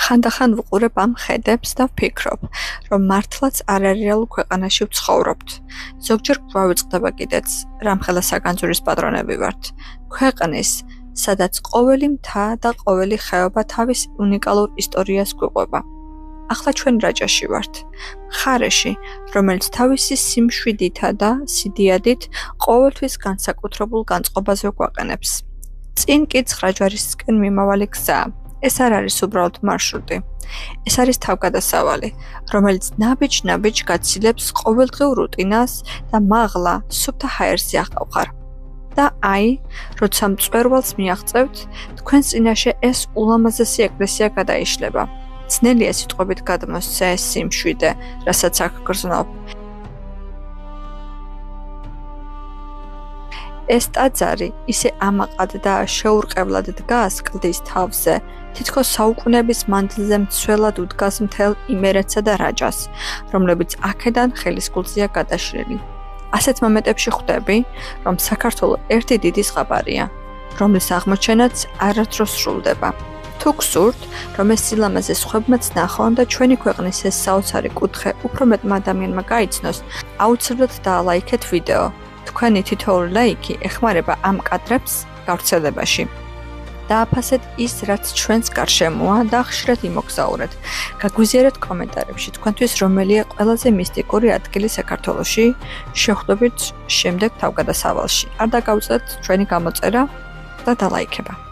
ხანდახან ვუყურებ ამ ხედებს და ვფიქრობ, რომ მართლაც არ არის რეალურ ქვეყანაში ვცხოვრობთ. ზოგჯერ გვავიწყდება კიდეც, რამხელა საგანძურის პატრონები ვართ. ქვეყნის, სადაც ყოველი მთა და ყოველი ხეობა თავის უნიკალურ ისტორიას გვიყვება. ახლა ჩვენ რაჭაში ვართ. მხარეში, რომელიც თავისი სიმშვიდითა და სიდიადით ყოველთვის განსაკუთრებულ განწყობაზე გვაყენებს. წინ კი 9 ჯვარისკენ მიმავალი გზა. ეს არ არის უბრალოდ მარშრუტი. ეს არის თავგადასავალი, რომელიც ნაბიჯ-ნაბიჯ გაცილებს ყოველდღიურ რუტინას და მაღლა სუფთა ჰაერზე აღყავხარ. და აი, როცა მწვერვალს მიაღწევთ, თქვენს წინაშე ეს ულამაზესი ეკლესია გადაიშლება. ძნელია სიტყვებით გადმოსცე ეს სიმშვიდე, რასაც აქ გრძნობ. ეს ტაძარი ისე ამაყად და შეურყევლად დგას კლდის თავზე, თითქოს საუკუნეების მანძილზე მცველად უდგას მთელ იმერეთსა და რაჭას, რომლებიც აქედან ხელისკულზეა გადაშლილი. ასეთ მომენტებში ხვდები, რომ საქართველო ერთი დიდი ზღაპარია, რომლის აღმოჩენაც არასდროს სრულდება. თუ გსურთ, რომ ეს სილამაზე სხვებმაც ნახონ და ჩვენი ქვეყნის ეს საოცარი კუთხე უფრო მეტმა ადამიანმა გაიცნოს, აუცილებლად დაალაიქეთ ვიდეო. თქვენი თითოეული ლაიქი ეხმარება ამ კადრებს გავრცელებაში. დააფასეთ ის, რაც ჩვენს გარშემოა და ხშირად იმოგზაურეთ. გაგვიზიარეთ კომენტარებში თქვენთვის რომელია ყველაზე მისტიკური ადგილი საქართველოში. შევხვდებით შემდეგ თავგადასავალში. არ დაგავიწყდეთ ჩვენი გამოწერა და დალაიქება.